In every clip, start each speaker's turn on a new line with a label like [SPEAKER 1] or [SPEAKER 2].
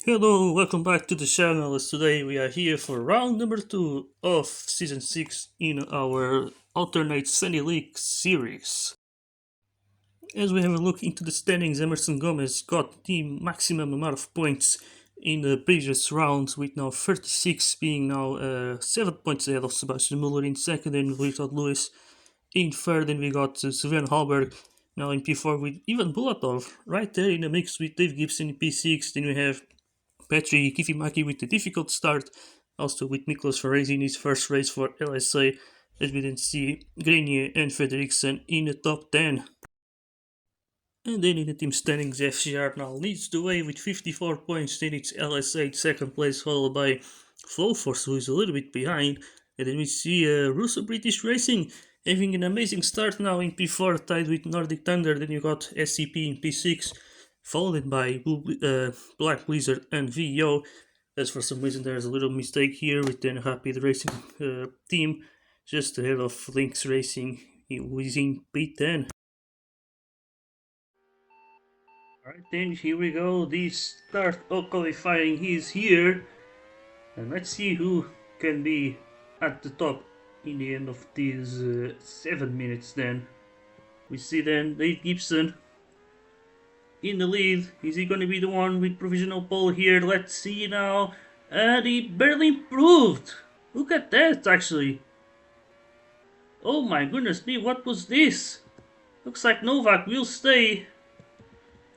[SPEAKER 1] Hello, welcome back to the channel. As today we are here for round number 2 of season 6 in our alternate Sunny League series. As we have a look into the standings, Emerson Gomez got the maximum amount of points in the previous rounds, with now 36 being now 7 points ahead of Sebastian Muller in second, and Richard Lewis in third. And we got Sven Hallberg now in P4 with Ivan Bulatov right there in the mix with Dave Gibson in P6. Then we have Petri Kifimaki with a difficult start, also with Miklos Ferrezi in his first race for LSA, as we then see Grenier and Frederiksen in the top 10. And then in the team standings, FCR now leads the way with 54 points, then it's LSA second place, followed by Flowforce, who is a little bit behind. And then we see Russo British Racing having an amazing start now in P4, tied with Nordic Thunder. Then you got SCP in P6, followed by Black Blizzard and VO. As for some reason there's a little mistake here with the Rapid Racing team, just ahead of Lynx Racing, who is in P10. Alright then, here we go, the start of qualifying is here, and let's see who can be at the top in the end of these 7 minutes then. We see then Dave Gibson in the lead. Is he going to be the one with provisional pole here? Let's see now. And he barely improved. Look at that, actually. Oh my goodness me, what was this? Looks like Novak will stay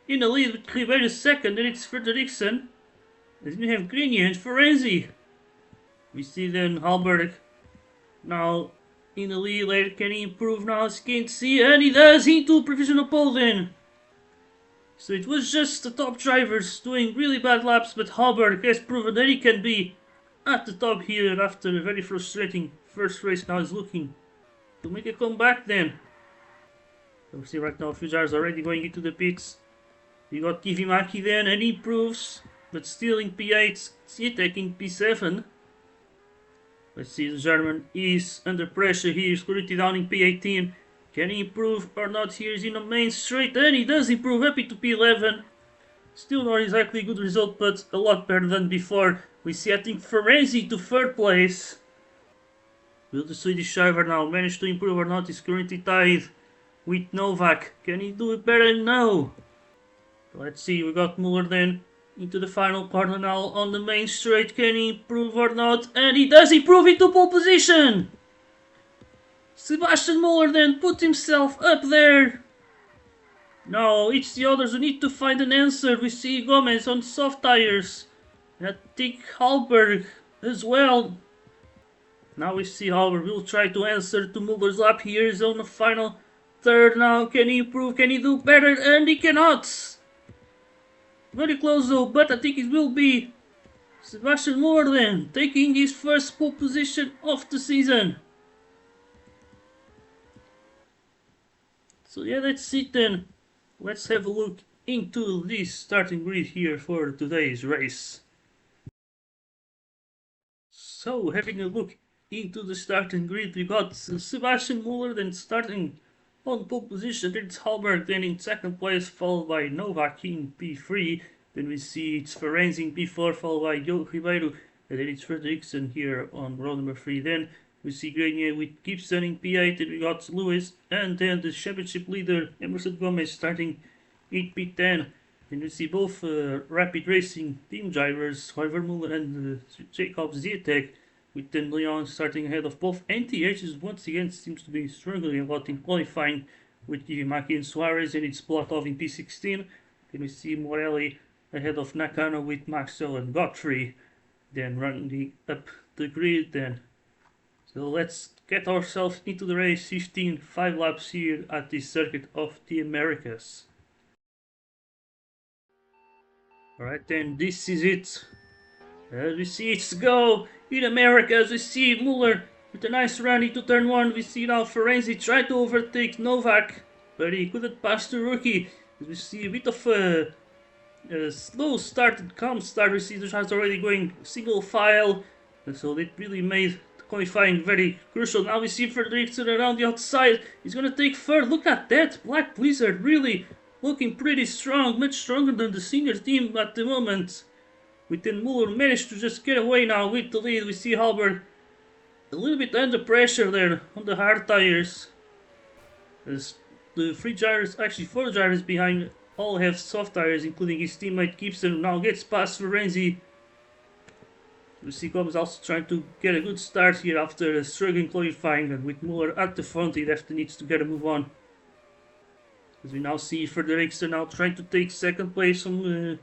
[SPEAKER 1] in the lead with Ribeiro second. Then it's Frederiksen. Then we have Grenier and Ferenzi. We see then Hallberg now in the lead. Later, can he improve now? As you can see, and he does into provisional pole then. So it was just the top drivers doing really bad laps, but Hallberg has proven that he can be at the top here after a very frustrating first race. Now he's looking to make a comeback then. So we see right now Fujar is already going into the pits. We got Kivimaki then, and he improves, but still in P8, Zitek in P7. Let's see, the German is under pressure here, Scurity down in P18. Can he improve or not? Here's in the main straight, and he does improve, happy to P11. Still not exactly a good result, but a lot better than before. We see, I think, Ferenzi to third place. Will the Swedish driver now manage to improve or not? He's currently tied with Novak. Can he do it better? No. Let's see, we got Muller then into the final corner now on the main straight. Can he improve or not? And he does improve into pole position. Sebastian Muller then put himself up there. Now it's the others who need to find an answer. We see Gomez on soft tires. I think Hallberg as well. Now we see Hallberg will try to answer to Muller's lap. Here is on the final third now. Can he improve? Can he do better? And he cannot. Very close though, but I think it will be Sebastian Muller then taking his first pole position of the season. So yeah, that's it then. Let's have a look into this starting grid here for today's race. So having a look into the starting grid, we got Sebastian Muller then starting on pole position. Then it's Hallberg then in second place, followed by Novak in P3. Then we see it's Ferenzi in P4, followed by Ribeiro. And then it's Frederiksen here on row number 3. Then we see Grenier with Gibson in P8, and we got Lewis, and then the championship leader Emerson Gomez starting in P10. And we see both Rapid Racing team drivers, Hoiver Muller and Jacob Zitek, with then Leon starting ahead of both. NTHs once again seems to be struggling a lot in qualifying with Kivimaki and Suarez, and it's Bulatov in P16. Then we see Morelli ahead of Nakano with Maxwell and Godfrey, then running up the grid then. So let's get ourselves into the race. 5 laps here at the Circuit of the Americas. Alright then, this is it. As we see it's go in Americas, we see Muller with a nice run into turn 1. We see now Ferenzi try to overtake Novak, but he couldn't pass the rookie. As we see a bit of a slow start and calm start. We see the shots already going single file, and so it really made qualifying very crucial. Now we see Frederiksen around the outside. He's gonna take third. Look at that. Black Blizzard really looking pretty strong. Much stronger than the senior team at the moment. Within Muller managed to just get away now with the lead. We see Halberg a little bit under pressure there on the hard tires. As the three drivers, actually four drivers behind, all have soft tires, including his teammate Gibson, now gets past Ferenzi. We see Gomez also trying to get a good start here after a struggling qualifying, and with Muller at the front, he definitely needs to get a move on. As we now see Frederiksen now trying to take second place from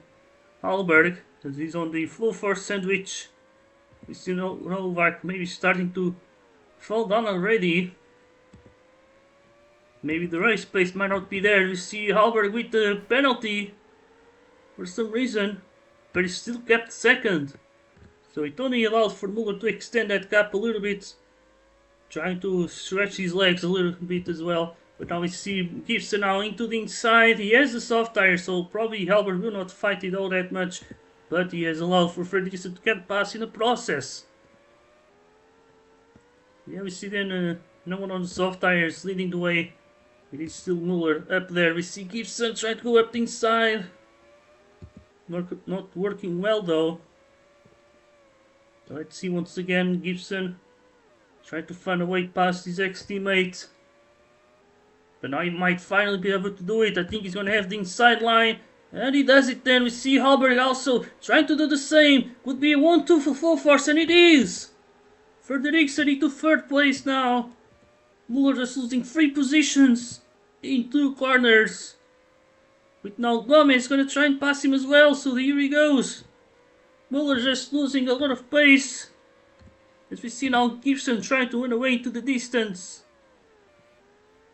[SPEAKER 1] Halberg, as he's on the full force sandwich. We see Novak maybe starting to fall down already. Maybe the race pace might not be there. We see Halberg with the penalty for some reason, but he still kept second. So it only allowed for Muller to extend that gap a little bit, trying to stretch his legs a little bit as well. But now we see Gibson now into the inside. He has the soft tire, so probably Halberg will not fight it all that much. But he has allowed for Frederiksen to get past in the process. Yeah, we see then no one on the soft tires leading the way. It is still Muller up there. We see Gibson trying to go up the inside. Not working well though. So let's see once again Gibson trying to find a way past his ex-teammate. But now he might finally be able to do it. I think he's going to have the inside line. And he does it then. We see Halberg also trying to do the same. Could be a 1-2 for full force, and it is! Frederiksen into third place now. Muller just losing 3 positions in 2 corners. With now Gomez going to try and pass him as well, so here he goes. Muller just losing a lot of pace. As we see now Gibson trying to win away into the distance.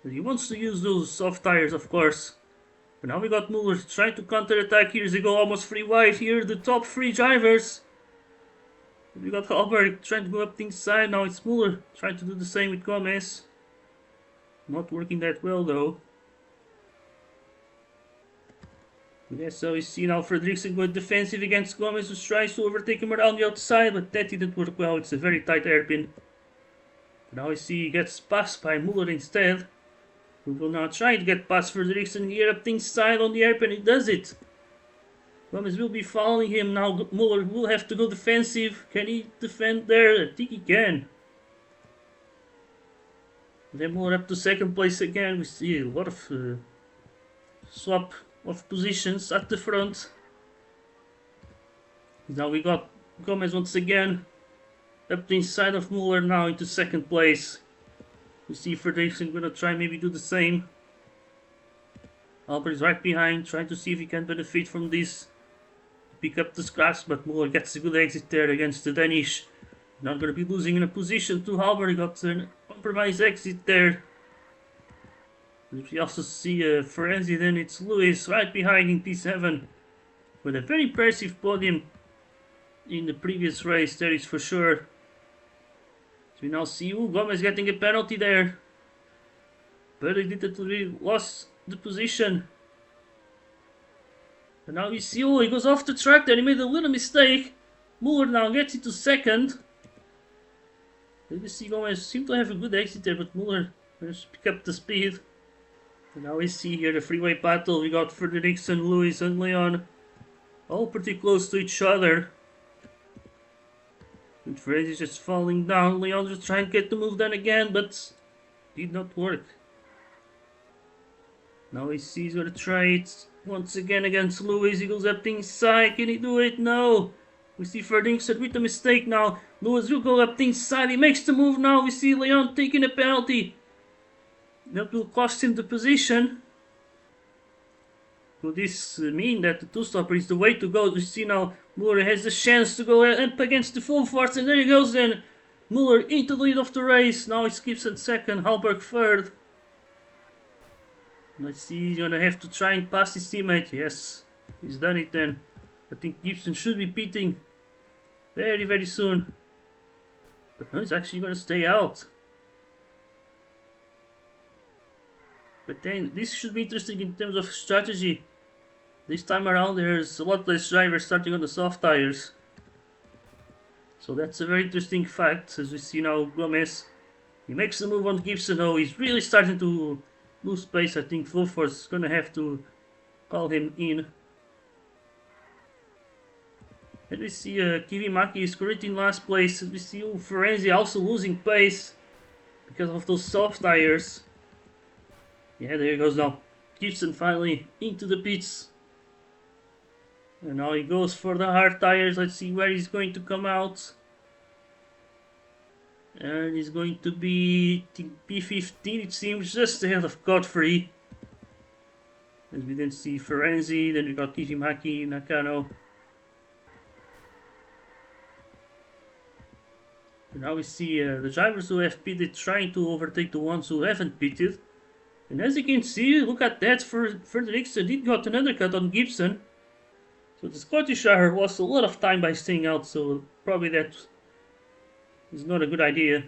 [SPEAKER 1] But he wants to use those soft tires, of course. But now we got Muller trying to counter-attack. Here's he go, almost 3 wide here, the top 3 drivers. We got Halberg trying to go up the inside. Now it's Muller trying to do the same with Gomez. Not working that well though. Yeah, so we see now Frederiksen going defensive against Gomez, who tries to overtake him around the outside, but that didn't work well. It's a very tight hairpin. Now we see he gets passed by Muller instead. We will now try to get past Frederiksen here up the inside on the hairpin. He does it. Gomez will be following him now. Muller will have to go defensive. Can he defend there? I think he can. Then Muller up to second place again. We see a lot of swap of positions at the front. Now we got Gomez once again up the inside of Muller now into second place. We see Frederiksen gonna try maybe do the same. Halberg is right behind, trying to see if he can benefit from this. Pick up the scraps, but Muller gets a good exit there against the Danish. Not gonna be losing in a position to Halberg. Got an compromise exit there. We also see Ferenzi, then it's Lewis right behind in P7 with a very impressive podium in the previous race, that is for sure. So we now see Gomez getting a penalty there, but he literally lost the position. And now we see he goes off the track there. He made a little mistake. Muller now gets into second. We see Gomez seem to have a good exit there, but Muller managed to pick up the speed. And now we see here the freeway battle. We got Frederiksen, Lewis and Leon all pretty close to each other. And Fred is just falling down. Leon just trying to get the move done again, but did not work. Now we see he's gonna try it once again against Lewis. He goes up the inside. Can he do it? No. We see Frederiksen with a mistake now. Lewis will go up the inside. He makes the move now. We see Leon taking a penalty. That will cost him the position. Will this mean that the two-stopper is the way to go? We see now Muller has the chance to go up against the full force, and there he goes then. Muller into the lead of the race. Now he skips at second, Halberg third. Let's see, he's gonna have to try and pass his teammate. Yes, he's done it then. I think Gibson should be pitting very, very soon. But no, he's actually gonna stay out. But then this should be interesting in terms of strategy. This time around there's a lot less drivers starting on the soft tires. So that's a very interesting fact. As we see now Gomez, he makes the move on Gibson. Oh, he's really starting to lose pace. I think full force is gonna have to call him in. And we see Kivimaki is currently in last place. And we see Ferenzi also losing pace because of those soft tires. Yeah, there he goes now. Gibson finally into the pits. And now he goes for the hard tires. Let's see where he's going to come out. And he's going to be P15, it seems, just ahead of Godfrey. As we then see Ferenzi, then we got Kizimaki, Nakano. And now we see the drivers who have pitted trying to overtake the ones who haven't pitted. And as you can see, look at that, Frederiksen did got another cut on Gibson. So the Scottish driver lost a lot of time by staying out, so probably that is not a good idea.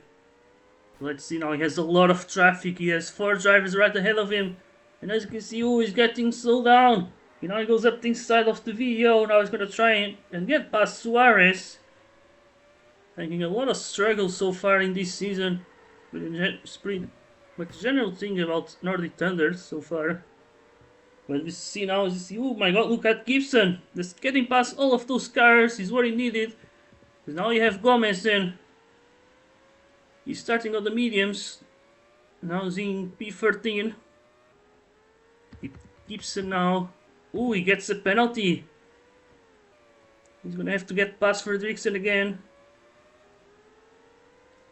[SPEAKER 1] Let's see now, he has a lot of traffic, he has 4 drivers right ahead of him. And as you can see, he's getting slowed down. He now goes up the inside of the video, now he's going to try and get past Suarez. Making a lot of struggles so far in this season. But it's pretty much the general thing about Nordic Thunder so far. What we see now is, oh my god, look at Gibson. Just getting past all of those cars is what he needed. Because now you have Gomez then. He's starting on the mediums. Now he's in P13. Gibson now. Oh, he gets a penalty. He's gonna have to get past Frederiksen again.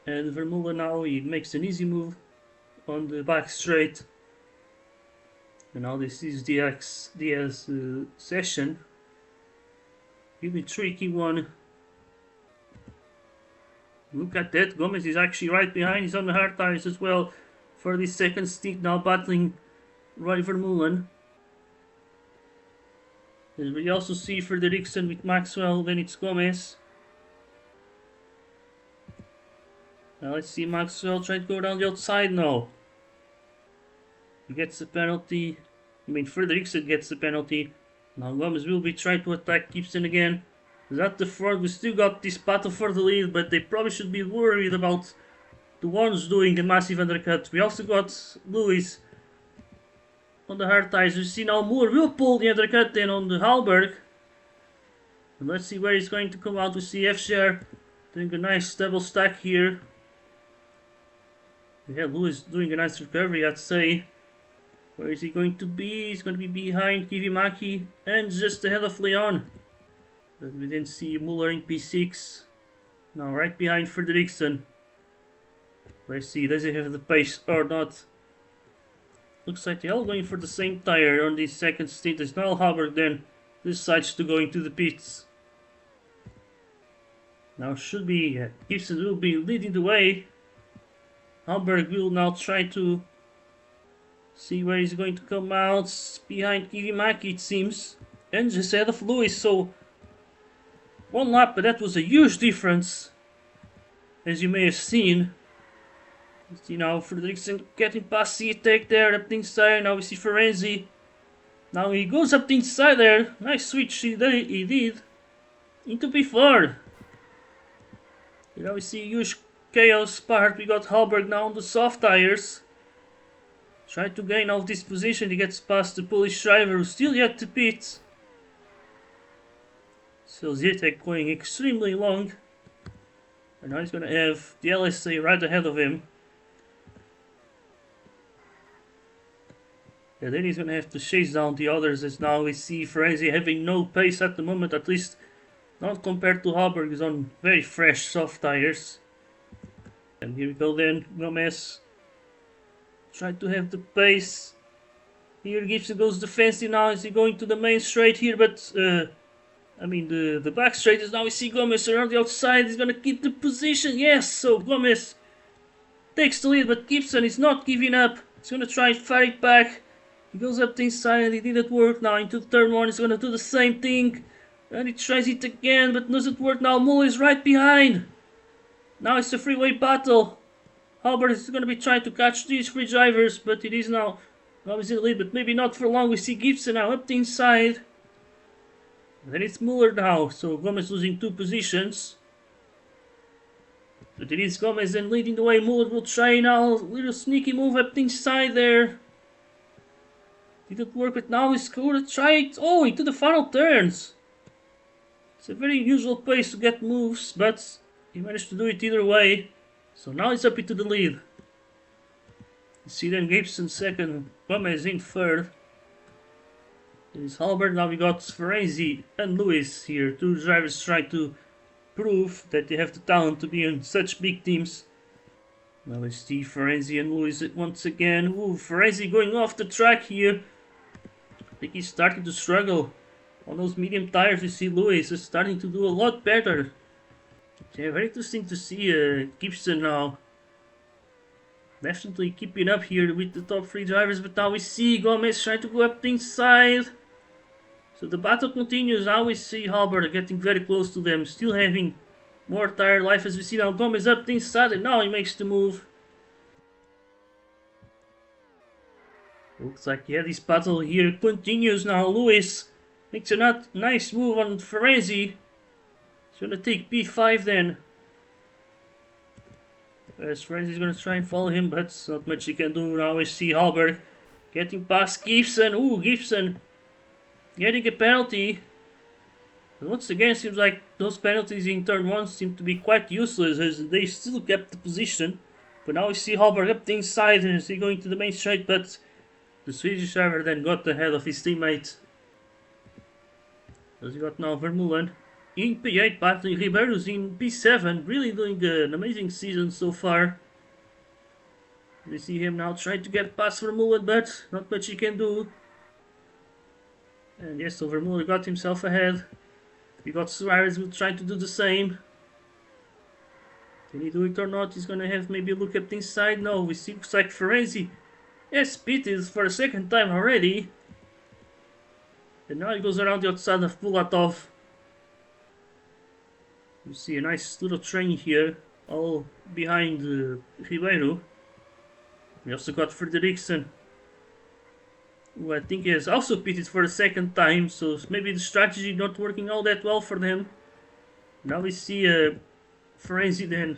[SPEAKER 1] And Vermeulen now, he makes an easy move on the back straight. And now this is Diaz's session. Really tricky one. Look at that, Gomez is actually right behind, he's on the hard tires as well for this second stint, now battling Roy Vermeulen. And we also see Frederiksen with Maxwell, then it's Gomez. Now let's see Maxwell try to go down the outside now. He gets a penalty. I mean, Frederiksen gets the penalty. Now Gomez will be trying to attack Gibson again. At the front, we still got this battle for the lead, but they probably should be worried about the ones doing the massive undercut. We also got Lewis on the hard tires. We see now Moore will pull the undercut then on the Hallberg. And let's see where he's going to come out. We see FCR doing a nice double stack here. Yeah, Lewis doing a nice recovery, I'd say. Where is he going to be? He's going to be behind Kivimaki and just ahead of Leon. But we didn't see Muller in P6. Now right behind Frederiksen. Let's see, does he have the pace or not? Looks like they're all going for the same tire on this second stint. As Noel Hallberg then decides to go into the pits. Now should be, Gibson will be leading the way. Hallberg will now try to see where he's going to come out. Behind Kivimaki it seems. And just ahead of Lewis, so 1 lap, but that was a huge difference. As you may have seen. You see now Frederiksen getting past Ciatek there up the inside. Now we see Ferenzi. Now he goes up the inside there. Nice switch he did. Into P4. And now we see huge chaos part. We got Hallberg now on the soft tires. Try to gain off this position. He gets past the Polish driver who's still yet to pit. So Zitek going extremely long. And now he's going to have the LSA right ahead of him. And then he's going to have to chase down the others, as now we see Ferenzi having no pace at the moment, at least not compared to Hallberg, who's on very fresh soft tires. And here we go then, Gomez. Try to have the pace. Here Gibson goes defensive now. Is he going to the main straight here? But, I mean, the back straight is now. We see Gomez around the outside. He's going to keep the position. Yes, so Gomez takes the lead, but Gibson is not giving up. He's going to try and fight it back. He goes up the inside and it didn't work. Now into turn 1, he's going to do the same thing. And he tries it again, but doesn't work. Now Muller is right behind. Now it's a freeway battle. Hallberg is going to be trying to catch these 3 drivers, but it is now Gomez in the lead, but maybe not for long. We see Gibson now up the inside. And then it's Muller now, so Gomez losing 2 positions. But it is Gomez then leading the way. Muller will try now a little sneaky move up the inside there. Didn't work, but now he's going to try it. Oh, into the final turns. It's a very unusual place to get moves, but he managed to do it either way. So now he's up into the lead. You see then Gibson second, Gomez in third. There's Halbert, now we got Ferenzi and Lewis here. Two drivers trying to prove that they have the talent to be in such big teams. Now we see Ferenzi and Lewis once again. Ooh, Ferenzi going off the track here. I think he's starting to struggle. On those medium tires, we see Lewis is starting to do a lot better. Yeah, very interesting to see Gibson now. Definitely keeping up here with the top three drivers, but now we see Gomez trying to go up the inside. So the battle continues. Now we see Halbert getting very close to them, still having more tire life as we see now Gomez up the inside, and now he makes the move. Looks like, yeah, this battle here continues now. Lewis makes a nice move on Ferenzi. He's gonna take P5 then. As Ferenzi's gonna try and follow him, but not much he can do. Now we see Halbert getting past Gibson. Ooh, Gibson getting a penalty. But once again, seems like those penalties in turn 1 seem to be quite useless as they still kept the position. But now we see Halbert up the inside and is he going to the main straight, but the Swedish driver then got ahead of his teammate. As we got now Vermeulen in P8, battling Ribeiro's in P7, really doing an amazing season so far. We see him now trying to get past Vermeulen, but not much he can do. And yes, so Vermeulen got himself ahead. We got Suarez who trying to do the same. Can he do it or not? He's gonna have maybe a look at the inside. No, we see looks like Ferenzi has pitted for a second time already. And now he goes around the outside of Bulatov. You see a nice little train here, all behind Ribeiro. We also got Frederiksen, who I think has also pitted for a second time, so maybe the strategy not working all that well for them. Now we see Ferenzi then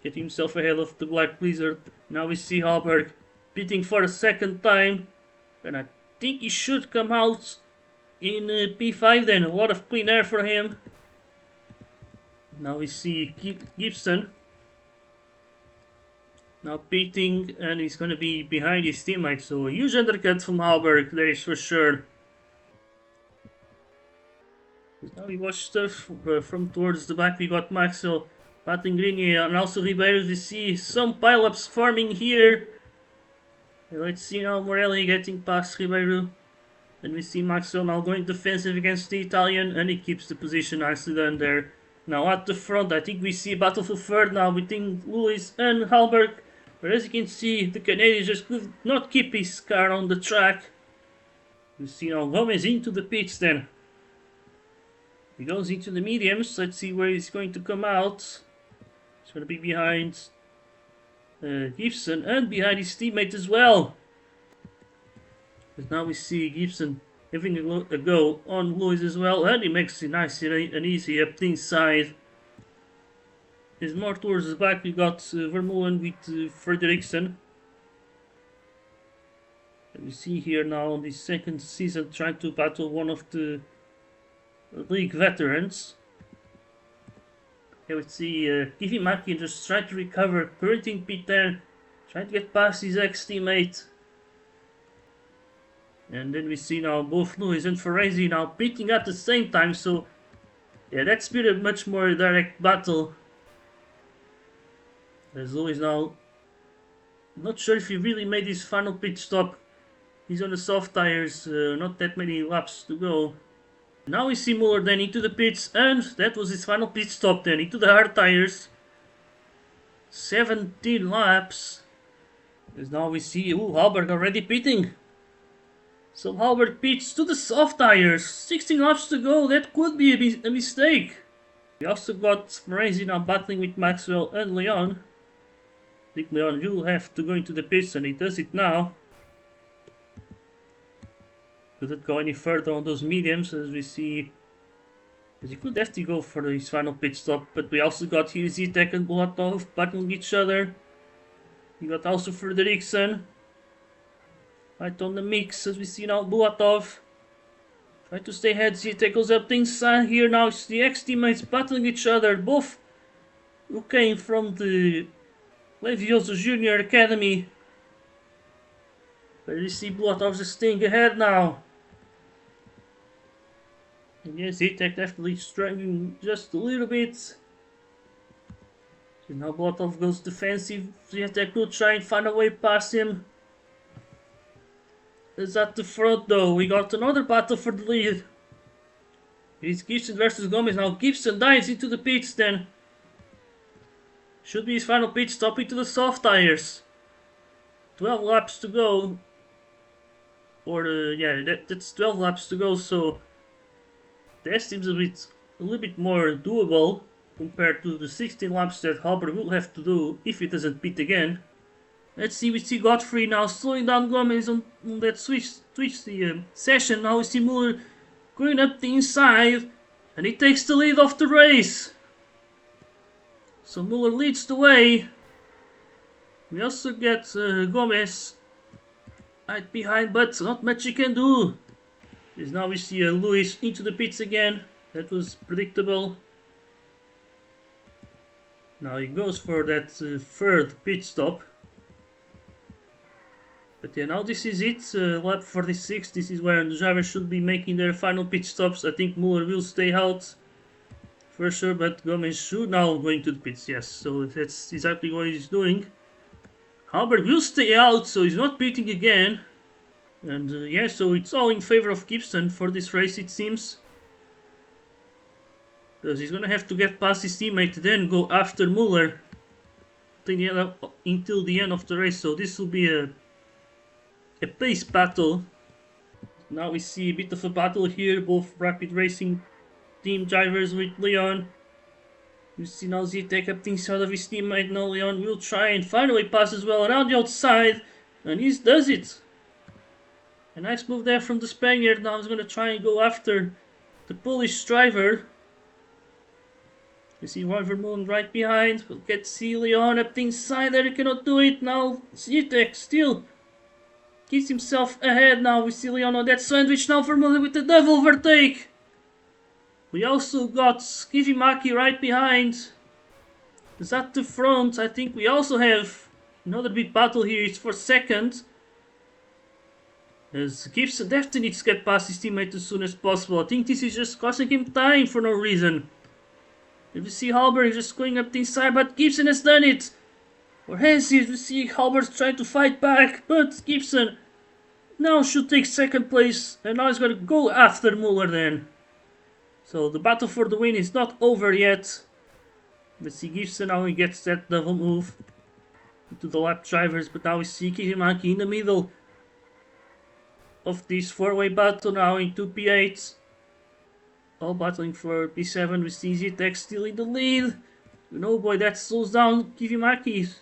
[SPEAKER 1] getting himself ahead of the Black Blizzard. Now we see Halberg pitting for a second time, and I think he should come out in P5 then. A lot of clean air for him. Now we see Gibson now pitting, and he's going to be behind his teammate, so a huge undercut from Halberg, that is for sure. Now we watch stuff from towards the back. We got Maxwell battling Grenier and also Ribeiro. We see some pileups forming here. And let's see now Morelli getting past Ribeiro. And we see Maxwell now going defensive against the Italian, and he keeps the position nicely done there. Now at the front, I think we see a battle for third now between Lewis and Halberg. But as you can see, the Canadian just could not keep his car on the track. We see now Gomez into the pits then. He goes into the mediums. Let's see where he's going to come out. He's going to be behind Gibson and behind his teammate as well. But now we see Gibson having a go on Lewis as well, and he makes it nice and easy up the inside. There's more towards the back. We got Vermeulen with Frederiksen. And we see here now on the second season trying to battle one of the league veterans. Here we see Kivi Maki just trying to recover, currently in P10, trying to get past his ex-teammate. And then we see now both Lewis and Ferenzi now pitting at the same time, so yeah, that's been a much more direct battle. As Lewis now, not sure if he really made his final pit stop. He's on the soft tires, not that many laps to go. Now we see Muller then into the pits, and that was his final pit stop then, into the hard tires. 17 laps. As now we see, Halberg already pitting. So Halberg pits to the soft tires. 16 laps to go, that could be a mistake. We also got Ferenzi now battling with Maxwell and Leon. I think Leon will have to go into the pits, and he does it now. Couldn't go any further on those mediums, as we see. Because he could have to go for his final pit stop, but we also got here Zitek and Bulatov battling each other. We got also Frederiksen right on the mix, as we see now Bulatov. Try to stay ahead. He tackles up the inside here. Now it's the ex-teammates battling each other. Both who came from the Leviosa Junior Academy. But you see Bloodhouse is staying ahead now. And yes, Z-Tech definitely struggling just a little bit. So now Bloodhouse goes defensive. Z-Tech will try and find a way past him. Is at the front though. We got another battle for the lead. It's Gibson versus Gomez. Now Gibson dives into the pits then. Should be his final pit stop into the soft tires. 12 laps to go. Or yeah, that's 12 laps to go, so that seems a little bit more doable compared to the 16 laps that Halber will have to do if he doesn't pit again. Let's see, we see Godfrey now slowing down Gomez on that switch the session. Now we see Muller going up the inside and he takes the lead of the race. So Muller leads the way. We also get Gomez right behind, but not much he can do. Because now we see Lewis into the pits again. That was predictable. Now he goes for that third pit stop. But yeah, now this is it, lap 46, this is where the drivers should be making their final pit stops. I think Muller will stay out for sure, but Gomez should now going to the pits, yes, so that's exactly what he's doing. Halbert will stay out, so he's not pitting again. And yeah, so it's all in favor of Gibson for this race, it seems. Because he's gonna have to get past his teammate, then go after Muller until the end of the race, so this will be a pace battle. Now we see a bit of a battle here, both Rapid Racing team drivers with Leon. You see now Z-Tech up things out of his teammate. Now Leon will try and find a way past as well around the outside, and he does it. A nice move there from the Spaniard. Now he's going to try and go after the Polish driver. You see Van Vermeulen right behind. We'll get to see Leon up the inside there. He cannot do it. Now Z-Tech still keeps himself ahead. Now we see Leon on that sandwich. Now Vermeulen with the double overtake. We also got Skivimaki right behind. Is at the front. I think we also have another big battle here. It's for second. As Gibson definitely needs to get past his teammate as soon as possible. I think this is just costing him time for no reason. If you see Halbert just going up the inside, but Gibson has done it. Or has he? We see Halbert trying to fight back, but Gibson now should take second place. And now he's going to go after Muller then. So the battle for the win is not over yet. Let's see Gibson now he gets that double move into the lap drivers, but now we see Kizimaki in the middle of this four-way battle now into P8. All battling for P7. We see Z-Tech still in the lead. No boy, that slows down Kizimaki.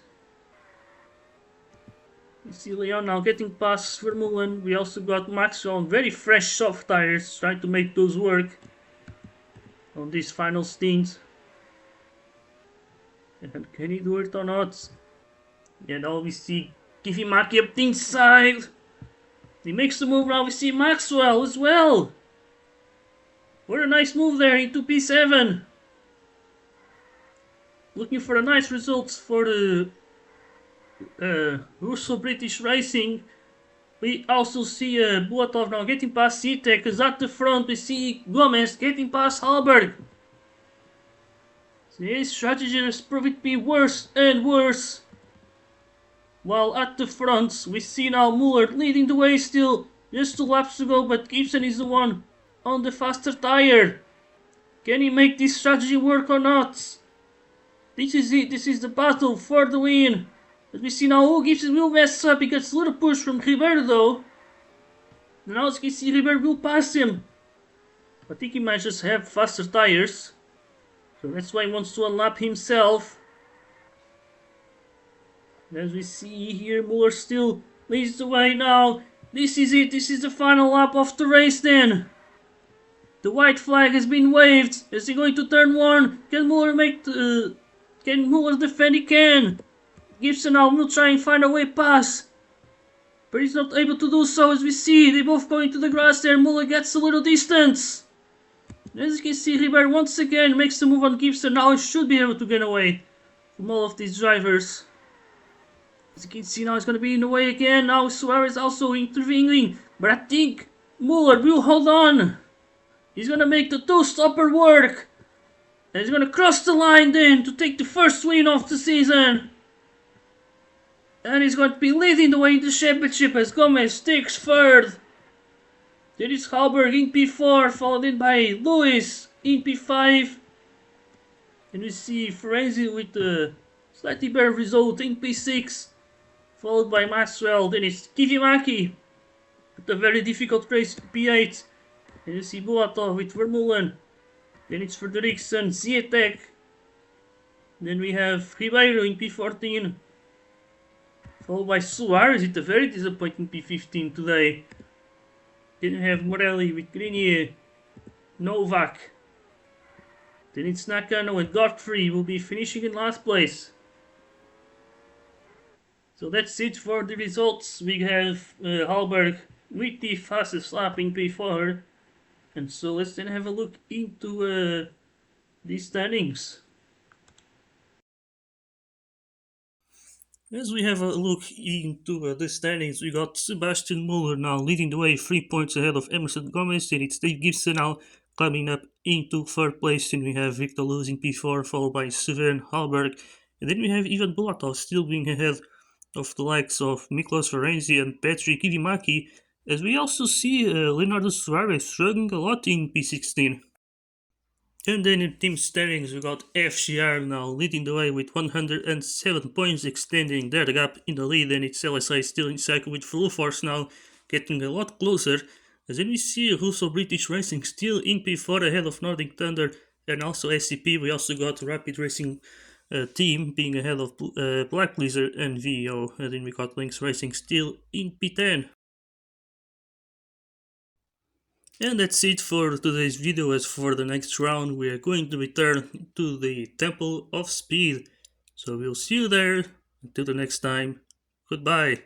[SPEAKER 1] We see Leon now getting past Vermeulen. We also got Maxwell on very fresh soft tires, trying to make those work on this final stint. And can he do it or not? Yeah, now we see Kizimaki up the inside. He makes the move now. We see Maxwell as well. What a nice move there into P7. Looking for a nice result for the Russo British Racing. We also see Bulatov now getting past Z-Tech, because at the front we see Gomez getting past Halberg. So his strategy has proved to be worse and worse. While at the front we see now Muller leading the way still. Just 2 laps to go, but Gibson is the one on the faster tire. Can he make this strategy work or not? This is it. This is the battle for the win. As we see now, oh, Gibson will mess up. He gets a little push from Ribeiro. Now as you can see, Ribeiro will pass him. I think he might just have faster tires. So that's why he wants to unlap himself. As we see here, Muller still leads the way now. This is it. This is the final lap of the race then. The white flag has been waved. Is he going to turn 1? Can Muller make the... Can Muller defend? He can. Gibson now will try and find a way past. but he's not able to do so. As we see, they both go into the grass there. Muller gets a little distance. As you can see, Ribeiro once again makes the move on Gibson. Now he should be able to get away from all of these drivers. As you can see, now he's going to be in the way again. Now Suarez also intervening, but I think Muller will hold on. He's going to make the two-stopper work. And he's going to cross the line then to take the first win of the season. And he's going to be leading the way in the championship as Gomez takes third. There is Halberg in P4, followed in by Lewis in P5. And we see Ferenzi with a slightly better result in P6, followed by Maxwell. Then it's Kivimaki with a very difficult race in P8. And you see Bulatov with Vermeulen. Then it's Frederiksen, Zietek. Then we have Ribeiro in P14. Followed by Suarez with a very disappointing P15 today. Then we have Morelli with Grenier, Novak. Then it's Nakano and Godfrey will be finishing in last place. So that's it for the results. We have Halberg with the fastest lap in P4. And so let's then have a look into the standings. As we have a look into the standings, we got Sebastian Muller now leading the way 3 points ahead of Emerson Gomez. Then it's Dave Gibson now climbing up into third place. Then we have Victor Lewis in P4, followed by Sven Halberg. And then we have Ivan Bulatov still being ahead of the likes of Miklos Ferenzi and Patrick Kivimaki, as we also see Leonardo Suarez struggling a lot in P16. And then in team standings we got FCR now leading the way with 107 points, extending their gap in the lead, and it's LSI still in second with full force now getting a lot closer. As then we see Russo British Racing still in P4 ahead of Nordic Thunder and also SCP. We also got Rapid Racing team being ahead of Black Blizzard and VEO, and then we got Lynx Racing still in P10. And that's it for today's video. As for the next round, we are going to return to the Temple of Speed. So we'll see you there. Until the next time, goodbye.